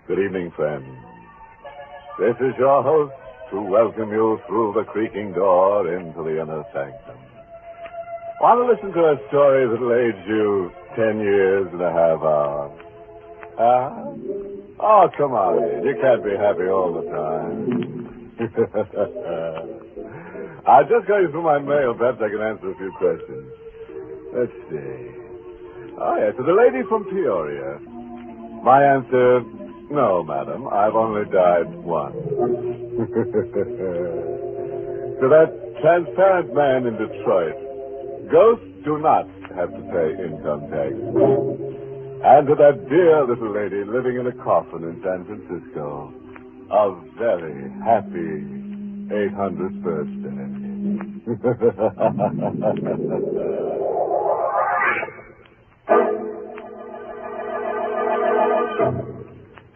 Good evening, friends. This is your host to welcome you through the creaking door into the inner sanctum. Want to listen to a story that'll age you 10 years and a half hours? Oh, come on, Ed. You can't be happy all the time. I'll just go through my mail. Perhaps I can answer a few questions. Let's see. Oh, yes, to the lady from Peoria. My answer, no, madam. I've only died once. To that transparent man in Detroit, ghosts do not have to pay income tax. And to that dear little lady living in a coffin in San Francisco, a very happy 800th birthday.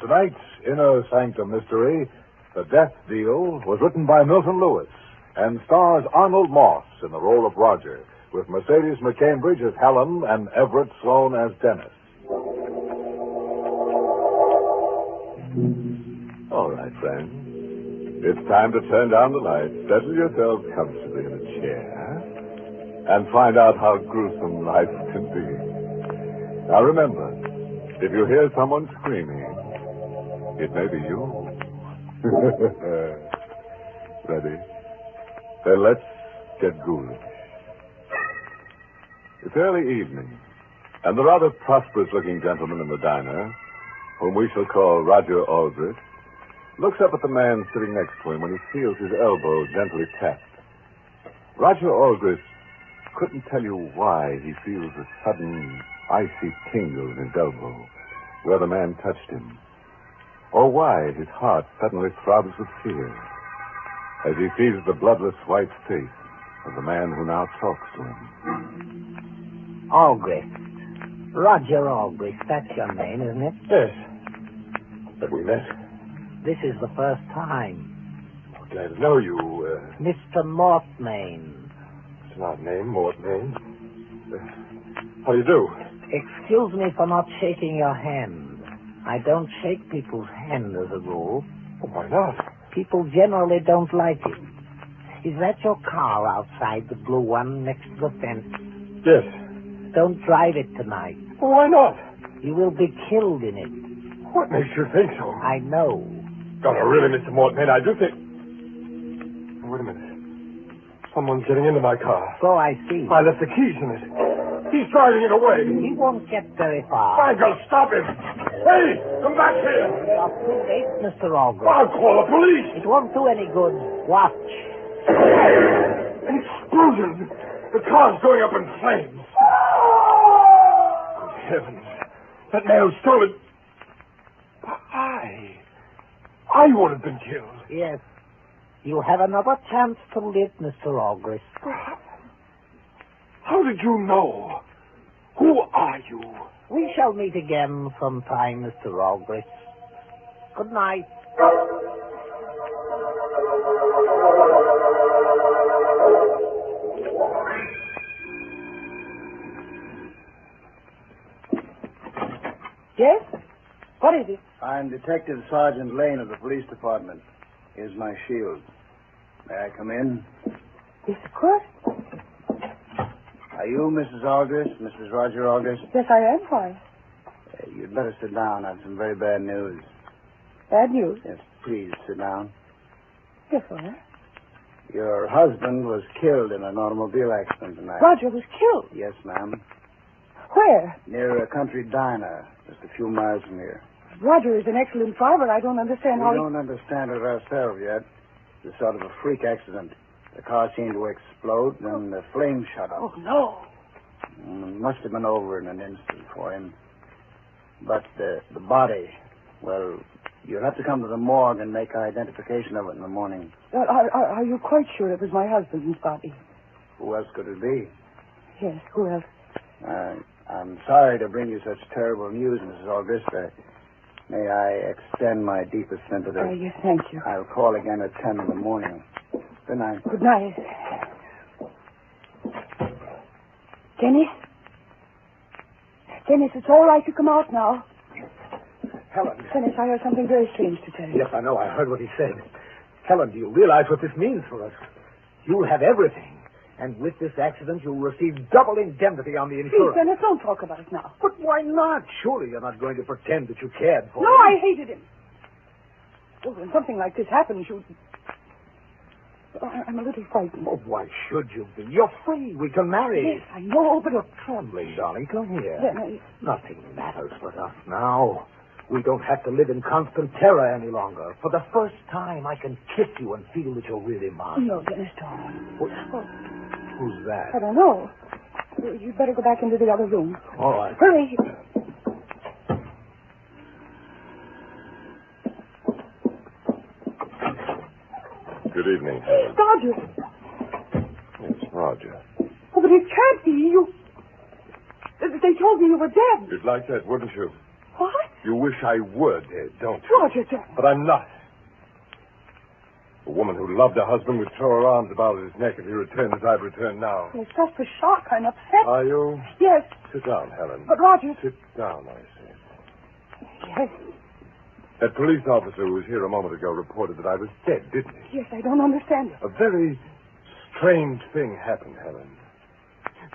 Tonight's Inner Sanctum Mystery, The Death Deal, was written by Milton Lewis and stars Arnold Moss in the role of Roger, with Mercedes McCambridge as Helen and Everett Sloan as Dennis. All right, friends. It's time to turn down the lights, settle yourselves comfortably in a chair, and find out how gruesome life can be. Now remember, if you hear someone screaming, it may be you. Ready? Then let's get ghoulish. It's early evening, and the rather prosperous-looking gentleman in the diner, whom we shall call Roger Aldrich, looks up at the man sitting next to him when he feels his elbow gently tapped. Roger Aldrich couldn't tell you why he feels a sudden icy tingle in his elbow where the man touched him, or why his heart suddenly throbs with fear as he sees the bloodless white face of the man who now talks to him. Aldrich. Roger Aldrich. That's your name, isn't it? Yes. Have we met? This is the first time. I'm glad to know you. Mr. Mortmain. It's an odd name, Mortmain. How do you do? Excuse me for not shaking your hand. I don't shake people's hand as a rule. Well, why not? People generally don't like it. Is that your car outside, the blue one next to the fence? Yes. Don't drive it tonight. Well, why not? You will be killed in it. What makes you think so? I know. Oh, no, really, Mr. Mortmain, I do think... Wait a minute. Someone's getting into my car. So I see. I left the keys in it. He's driving it away. He won't get very far. Michael, stop him. Hey, come back here. You're too late, Mr. Aldrich. I'll call the police. It won't do any good. Watch. An explosion. The car's going up in flames. Good heavens. That nail's stolen. I would have been killed. Yes. You have another chance to live, Mr. Aldrich. How did you know? Who are you? We shall meet again sometime, Mr. Aldrich. Good night. Yes? What is it? I'm Detective Sergeant Lane of the police department. Here's my shield. May I come in? Yes, of course. Are you Mrs. Aldrich, Mrs. Roger Aldrich? Yes, I am. Why? You'd better sit down. I have some very bad news. Bad news? Yes, please sit down. Yes, sir. Your husband was killed in an automobile accident tonight. Roger was killed. Yes, ma'am. Where? Near a country diner, just a few miles from here. Roger is an excellent driver. I don't understand how We don't understand it ourselves yet. It's sort of a freak accident. The car seemed to explode, then the flames shot up. Oh, no. It must have been over in an instant for him. But the body, well, you'll have to come to the morgue and make identification of it in the morning. Are you quite sure it was my husband's body? Who else could it be? Yes, who else? I'm sorry to bring you such terrible news, Mrs. August. May I extend my deepest sympathy? Yes, thank you. I'll call again at 10 in the morning. Good night. Good night. Dennis, it's all right to come out now. Helen. Dennis, I have something very strange to tell you. Yes, I know. I heard what he said. Helen, do you realize what this means for us? You'll have everything. And with this accident, you'll receive double indemnity on the Please, insurance. Dennis, don't talk about it now. But why not? Surely you're not going to pretend that you cared for No, him. I hated him. Well, when something like this happens, you... I'm a little frightened. Oh, why should you be? You're free. We can marry. Yes, I know, but... You're trembling, darling. Come here. Dennis. Nothing matters with us now. We don't have to live in constant terror any longer. For the first time, I can kiss you and feel that you're really mine. No, Dennis, don't. Who's that? I don't know. You'd better go back into the other room. All right. Hurry. Good evening, Helen. Roger. It's Roger. Oh, but it can't be. You... They told me you were dead. You'd like that, wouldn't you? What? You wish I were dead, don't you? Roger, But I'm not. A woman who loved her husband would throw her arms about his neck if he returned as I've returned now. it's just a shock. I'm upset. Are you? Yes, Sit down, Helen. but Roger... Sit down, I say. Yes, That police officer who was here a moment ago reported that I was dead, didn't he? yes, I don't understand it. A very strange thing happened, Helen.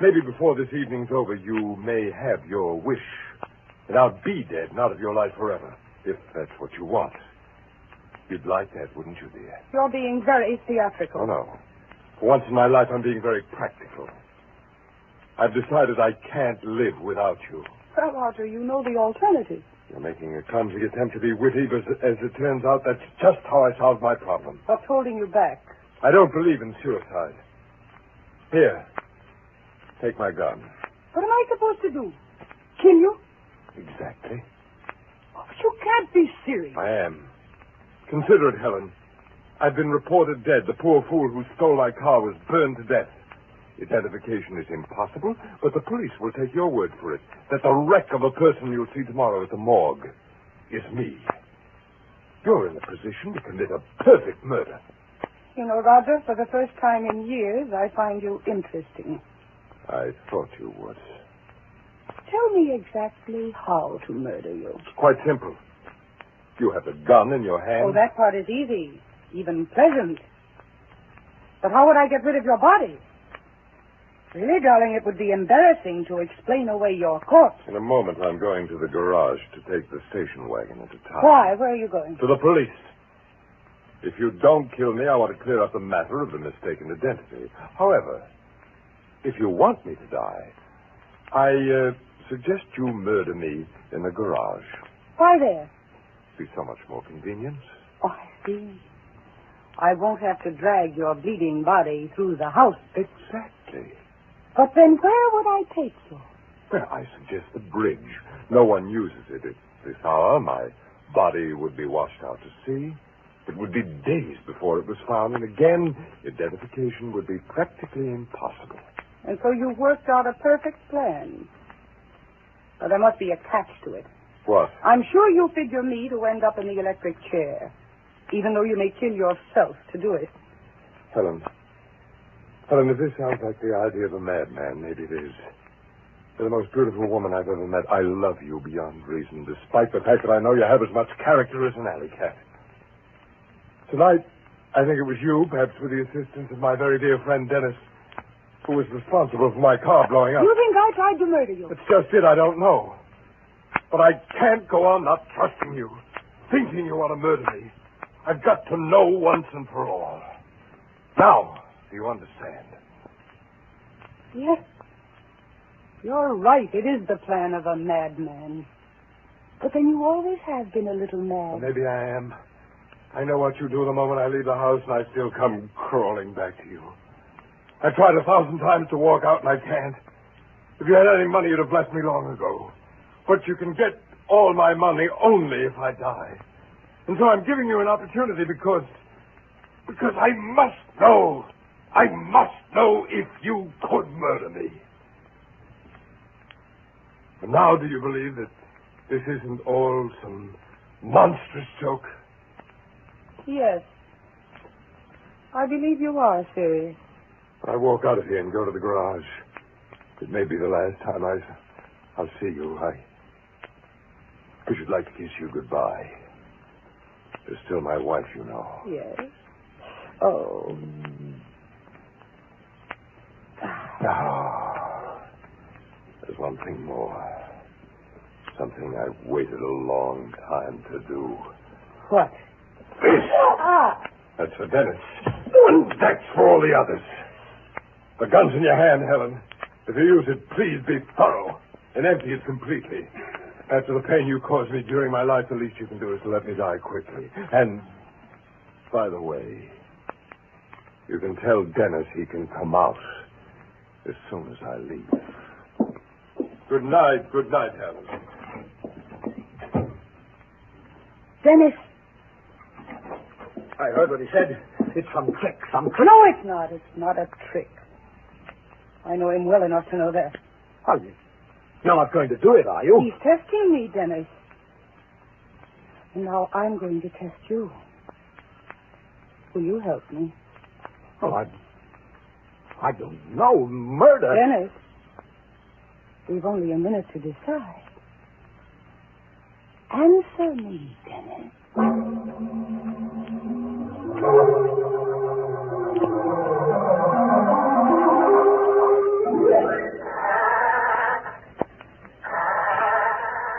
Maybe before this evening's over, you may have your wish. And I'll be dead and out of your life forever, if that's what you want. You'd like that, wouldn't you, dear? You're being very theatrical. Oh, no. For once in my life, I'm being very practical. I've decided I can't live without you. Well, Roger, you know the alternative. You're making a clumsy attempt to be witty, but as it turns out, that's just how I solved my problem. What's holding you back? I don't believe in suicide. Here, take my gun. What am I supposed to do? Kill you? Exactly. Oh, but you can't be serious. I am. Consider it, Helen. I've been reported dead. The poor fool who stole my car was burned to death. Identification is impossible, but the police will take your word for it that the wreck of a person you'll see tomorrow at the morgue is me. You're in a position to commit a perfect murder. You know, Roger, for the first time in years, I find you interesting. I thought you would. Tell me exactly how to murder you. It's quite simple. You have a gun in your hand. Oh, that part is easy, even pleasant. But how would I get rid of your body? Really, darling, it would be embarrassing to explain away your corpse. In a moment, I'm going to the garage to take the station wagon into town. Why? Where are you going? To the police. If you don't kill me, I want to clear up the matter of the mistaken identity. However, if you want me to die, I suggest you murder me in the garage. Why there? Be so much more convenient. Oh, I see. I won't have to drag your bleeding body through the house. Exactly. But then where would I take you? Well, I suggest the bridge. No one uses it at this hour. My body would be washed out to sea. It would be days before it was found, and again, identification would be practically impossible. And so you worked out a perfect plan. But there must be a catch to it. What? I'm sure you figure me to end up in the electric chair, even though you may kill yourself to do it. Helen, if this sounds like the idea of a madman, maybe it is. You're the most beautiful woman I've ever met. I love you beyond reason, despite the fact that I know you have as much character as an alley cat. Tonight, I think it was you, perhaps with the assistance of my very dear friend Dennis, who was responsible for my car blowing up. You think I tried to murder you? It's just it, I don't know. But I can't go on not trusting you, thinking you want to murder me. I've got to know once and for all. Now, do you understand? Yes. You're right. It is the plan of a madman. But then you always have been a little mad. Well, maybe I am. I know what you do the moment I leave the house, and I still come crawling back to you. I've tried 1,000 times to walk out, and I can't. If you had any money, you'd have blessed me long ago. But you can get all my money only if I die. And so I'm giving you an opportunity because I must know. I must know if you could murder me. And now do you believe that this isn't all some monstrous joke? Yes. I believe you are serious. I walk out of here and go to the garage. It may be the last time I'll see you. I should like to kiss you goodbye. You're still my wife, you know. Yes. Oh. Now, there's one thing more. Something I've waited a long time to do. What? This. That's for Dennis. And that's for all the others. The gun's in your hand, Helen. If you use it, please be thorough and empty it completely. After the pain you caused me during my life, the least you can do is to let me die quickly. And, by the way, you can tell Dennis he can come out as soon as I leave. Good night, Helen. Dennis. I heard what he said. It's some trick, No, it's not. It's not a trick. I know him well enough to know that. Well, you're not going to do it, are you? He's testing me, Dennis. And now I'm going to test you. Will you help me? Oh, I don't know. Murder? Dennis, we've only a minute to decide. Answer me, Dennis.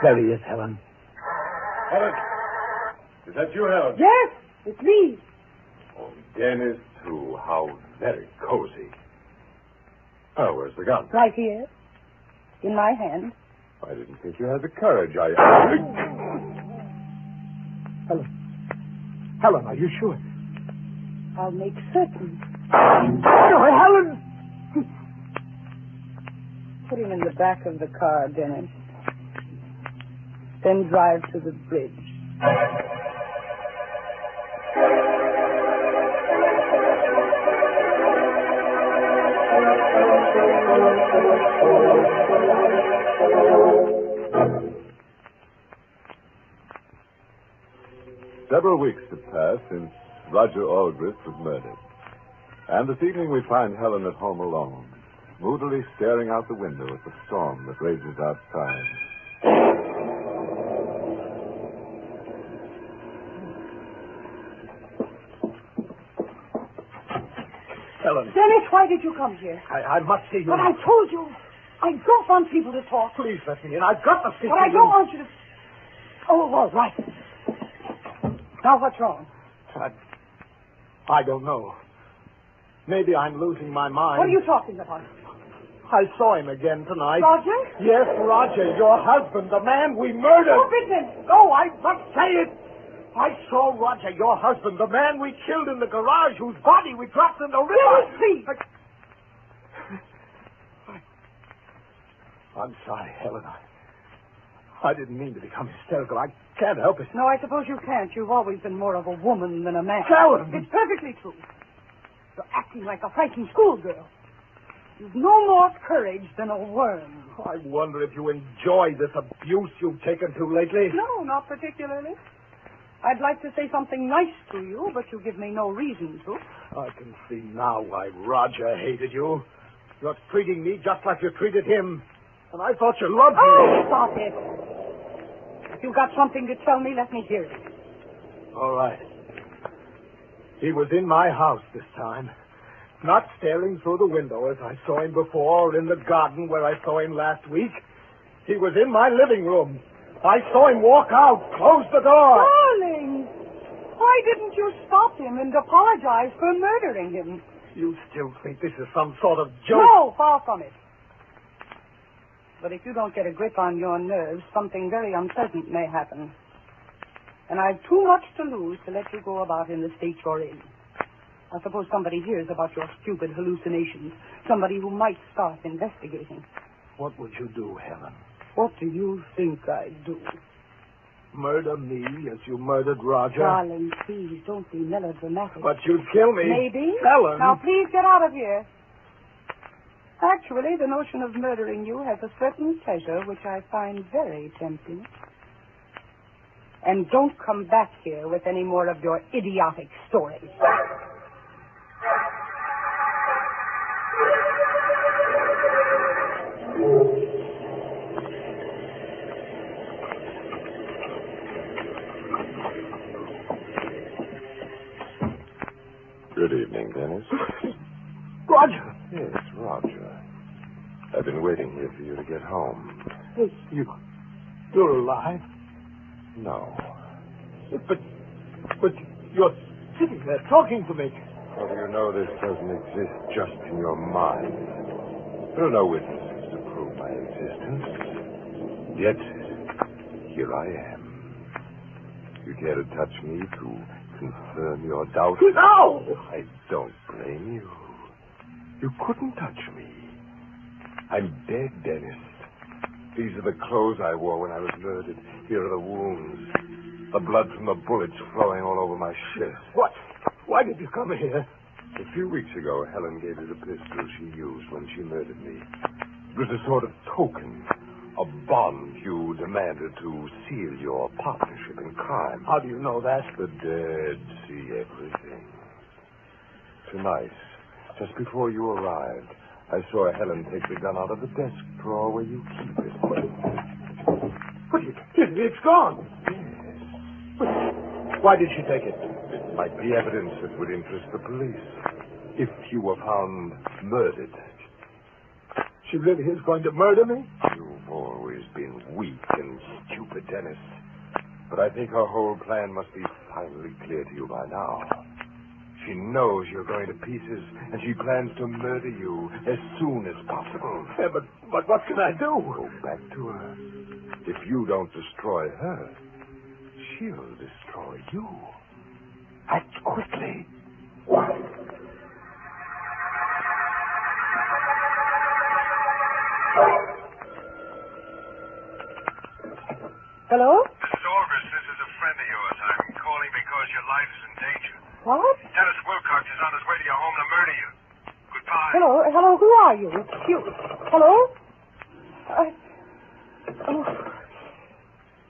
There he is, Helen. Helen! Is that you, Helen? Yes, it's me. Oh, Dennis, too. How very cozy. Oh, where's the gun? Right here. In my hand. I didn't think you had the courage. Helen, are you sure? I'll make certain. Oh, Helen! Put him in the back of the car, Dennis. Then drive to the bridge. Several weeks have passed since Roger Aldrich was murdered. And this evening we find Helen at home alone, moodily staring out the window at the storm that rages outside. Helen. Dennis, why did you come here? I must see you. But I told you, I don't want people to talk. Please let me in. I've got to speak But to I you. don't want you to... Oh, all right. Now, what's wrong? I don't know. Maybe I'm losing my mind. What are you talking about? I saw him again tonight. Roger? Yes, Roger, your husband, the man we murdered. Stop it, then. No, I must say it. I saw Roger, your husband, the man we killed in the garage, whose body we dropped in the river. Dennis, please. I'm sorry, Helen. I didn't mean to become hysterical. I can't help it. No, I suppose you can't. You've always been more of a woman than a man. Helen! It's perfectly true. You're acting like a frightened schoolgirl. You've no more courage than a worm. I wonder if you enjoy this abuse you've taken to lately. No, not particularly. I'd like to say something nice to you, but you give me no reason to. I can see now why Roger hated you. You're treating me just like you treated him. And I thought you loved me. Oh, stop it. If you've got something to tell me, let me hear it. All right. He was in my house this time. Not staring through the window as I saw him before, or in the garden where I saw him last week. He was in my living room. I saw him walk out, close the door. Darling, why didn't you stop him and apologize for murdering him? You still think this is some sort of joke? No, far from it. But if you don't get a grip on your nerves, something very unpleasant may happen. And I've too much to lose to let you go about in the state you're in. I suppose somebody hears about your stupid hallucinations. Somebody who might start investigating. What would you do, Helen? What do you think I'd do? Murder me as you murdered Roger? Darling, please, don't be melodramatic. But you'd kill me. Maybe. Helen. Now, please get out of here. Actually, the notion of murdering you has a certain pleasure which I find very tempting. And don't come back here with any more of your idiotic stories. Roger. Yes, Roger. I've been waiting here for you to get home. You're alive? No. But you're sitting there talking to me. How do you know this doesn't exist just in your mind? There are no witnesses to prove my existence. Yet, here I am. You care to touch me to confirm your doubts? No! I don't blame you. You couldn't touch me. I'm dead, Dennis. These are the clothes I wore when I was murdered. Here are the wounds. The blood from the bullets flowing all over my shirt. What? Why did you come here? A few weeks ago, Helen gave you the pistol she used when she murdered me. It was a sort of token, a bond you demanded to seal your partnership in crime. How do you know that? The dead see everything. Tonight, just before you arrived, I saw Helen take the gun out of the desk drawer where you keep it. But it's gone. Yes. Why did she take it? It might be evidence that would interest the police. If you were found murdered. She really is going to murder me? You've always been weak and stupid, Dennis. But I think her whole plan must be finally clear to you by now. She knows you're going to pieces, and she plans to murder you as soon as possible. Yeah, but what can I do? Go back to her. If you don't destroy her, she'll destroy you. Act quickly. Hello? Mrs. Aldrich, this is a friend of yours. I'm calling because your life is in danger. What? Dennis Wilcox is on his way to your home to murder you. Goodbye. Hello, who are you? Hello? Oh.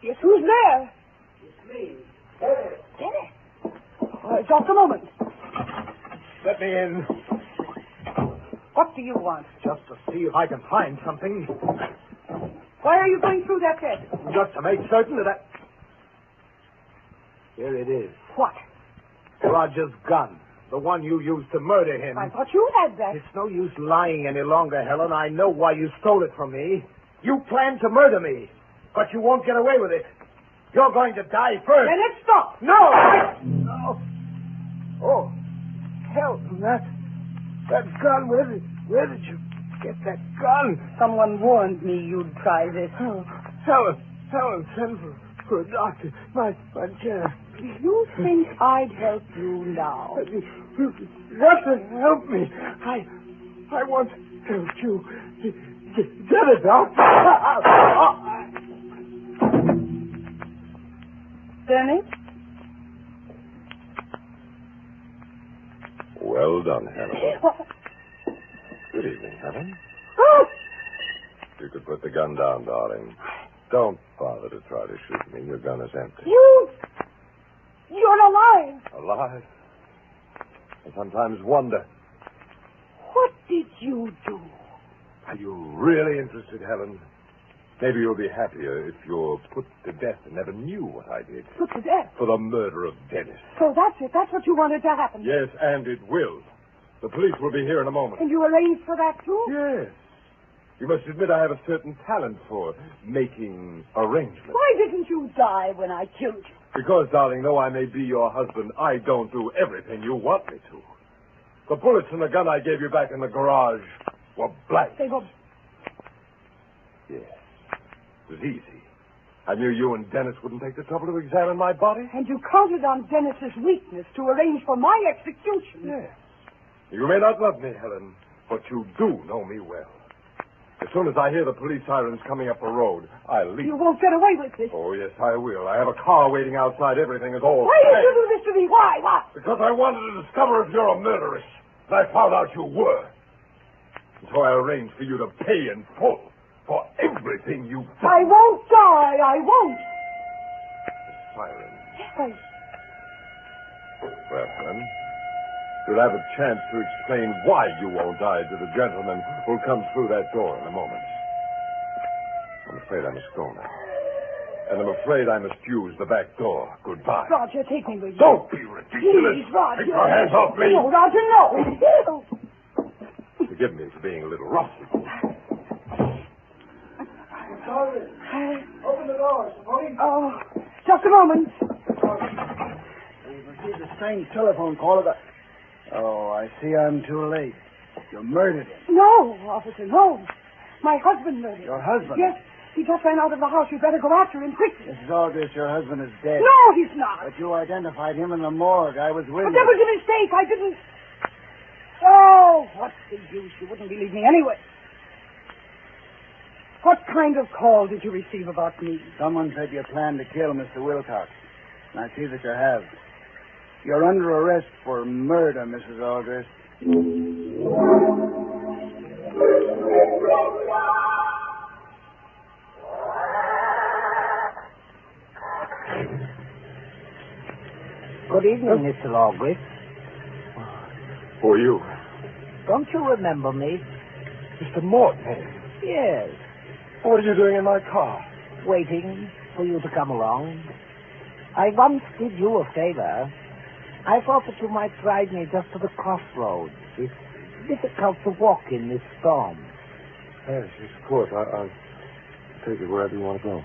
Yes, who's there? It's me. Dennis. Just a moment. Let me in. What do you want? Just to see if I can find something. Why are you going through that desk? Just to make certain that I... Here it is. What? Roger's gun. The one you used to murder him. I thought you had that. It's no use lying any longer, Helen. I know why you stole it from me. You planned to murder me. But you won't get away with it. You're going to die first. Then it stopped. No! No! Oh, Helen, that gun. Where did you get that gun? Someone warned me you'd try this. Oh, Helen, send for a doctor. My chair. You think I'd help you now? You have to help me. I want to help you. Get a doctor. Dennis? Well done, Helen. What? Good evening, Helen. Oh! You could put the gun down, darling. Don't bother to try to shoot me. Your gun is empty. You're alive. Alive? I sometimes wonder. What did you do? Are you really interested, Helen? Maybe you'll be happier if you're put to death and never knew what I did. Put to death. For the murder of Dennis. So that's it. That's what you wanted to happen. Yes, and it will. The police will be here in a moment. And you arranged for that, too? Yes. You must admit I have a certain talent for making arrangements. Why didn't you die when I killed you? Because, darling, though I may be your husband, I don't do everything you want me to. The bullets in the gun I gave you back in the garage were blank. They were... Yes. It was easy. I knew you and Dennis wouldn't take the trouble to examine my body. And you counted on Dennis's weakness to arrange for my execution. Yes. You may not love me, Helen, but you do know me well. As soon as I hear the police sirens coming up the road, I'll leave. You won't get away with this. Oh, yes, I will. I have a car waiting outside. Everything is all Why did safe. you do this to me? Why? What? Because I wanted to discover if you're a murderess. And I found out you were. And so I arranged for you to pay in full for everything you've done. I won't die. I won't. The siren. Yes. Well, Helen, you'll have a chance to explain why you won't die to the gentleman who'll come through that door in a moment. I'm afraid I must go now. And I'm afraid I must use the back door. Goodbye. Roger, take me with you. Don't be ridiculous. Please, Roger. Take your hands off me. No, Roger, no. forgive me for being a little rough. Sorry. Open the door, Saponi. Oh, just a moment. We've received a strange telephone call about... Oh, I see I'm too late. You murdered him. No, officer, no. My husband murdered him. Your husband? Yes. He just ran out of the house. You'd better go after him quickly. Mrs. Aldrich, your husband is dead. No, he's not. But you identified him in the morgue. I was with But you. that was a mistake. I didn't... Oh, what's the use? You wouldn't believe me anyway. What kind of call did you receive about me? Someone said you planned to kill Mr. Wilcox. And I see that you have. You're under arrest for murder, Mrs. Aldrich. Good evening, Mr. Aldrich. Who are you? Don't you remember me? Mr. Morton. Yes. What are you doing in my car? Waiting for you to come along. I once did you a favor. I thought that you might drive me just to the crossroads. It's difficult to walk in this storm. Yes, of course. I'll take you wherever you want to go.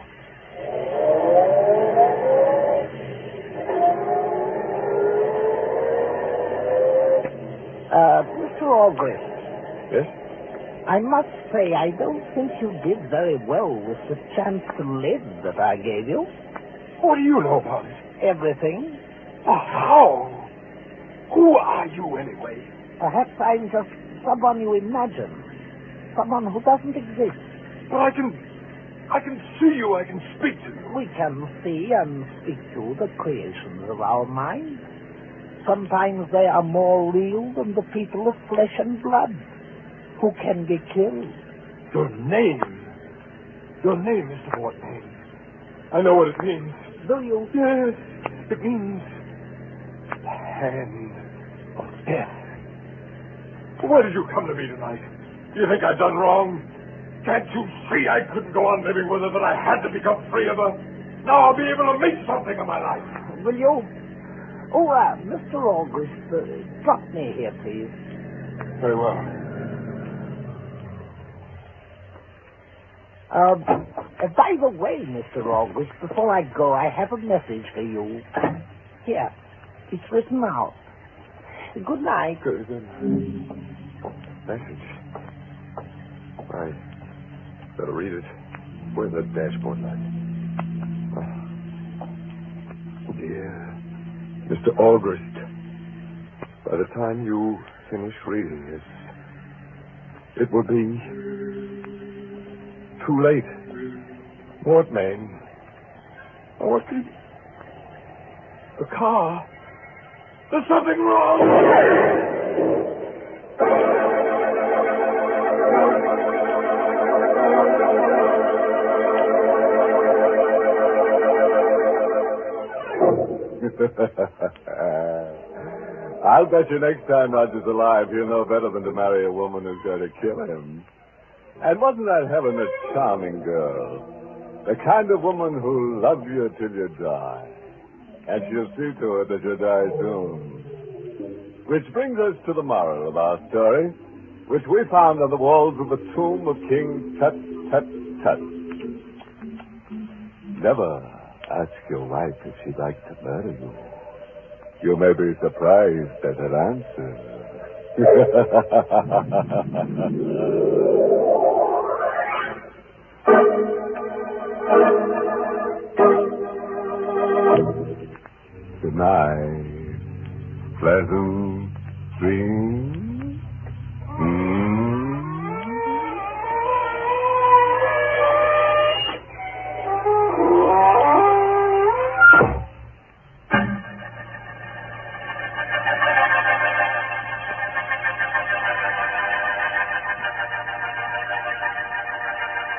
Mr. Aldrich. Yes? I must say, I don't think you did very well with the chance to live that I gave you. What do you know about it? Everything. Oh, how? Who are you, anyway? Perhaps I'm just someone you imagine. Someone who doesn't exist. But I can see you. I can speak to you. We can see and speak to the creations of our mind. Sometimes they are more real than the people of flesh and blood, who can be killed. Your name, Mr. Morton. I know what it means. Do you? Yes, it means hand of death. Why did you come to me tonight? You think I've done wrong? Can't you see I couldn't go on living with her, that I had to become free of her? Now I'll be able to make something of my life. Will you? Oh, Mr. August, drop me here, please. Very well. By the way, Mr. August, before I go, I have a message for you. Here, it's written out. Good night. Good. Message. I better read it. Where's the dashboard light? Oh. Dear Mr. August, by the time you finish reading this, it will be too late. What, man? What did... The car... There's something wrong! I'll bet you next time Roger's alive, he'll know better than to marry a woman who's going to kill him. And wasn't that Helen a charming girl? The kind of woman who'll love you till you die. And she'll see to it that you die soon. Which brings us to the moral of our story, which we found on the walls of the tomb of King Tut, Tut, Tut. Never ask your wife if she'd like to murder you. You may be surprised at her answer. Good night. Pleasant dreams.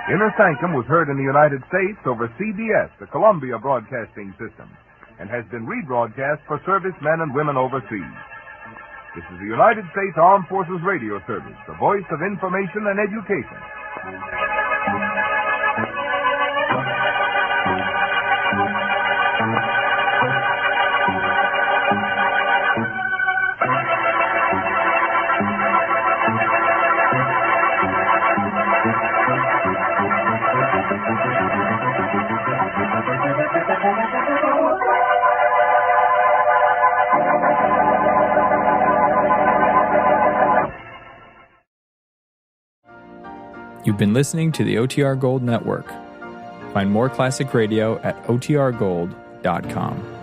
Inner Sanctum was heard in the United States over CBS, the Columbia Broadcasting System, and has been rebroadcast for servicemen and women overseas. This is the United States Armed Forces Radio Service, the voice of information and education. You've been listening to the OTR Gold Network. Find more classic radio at otrgold.com.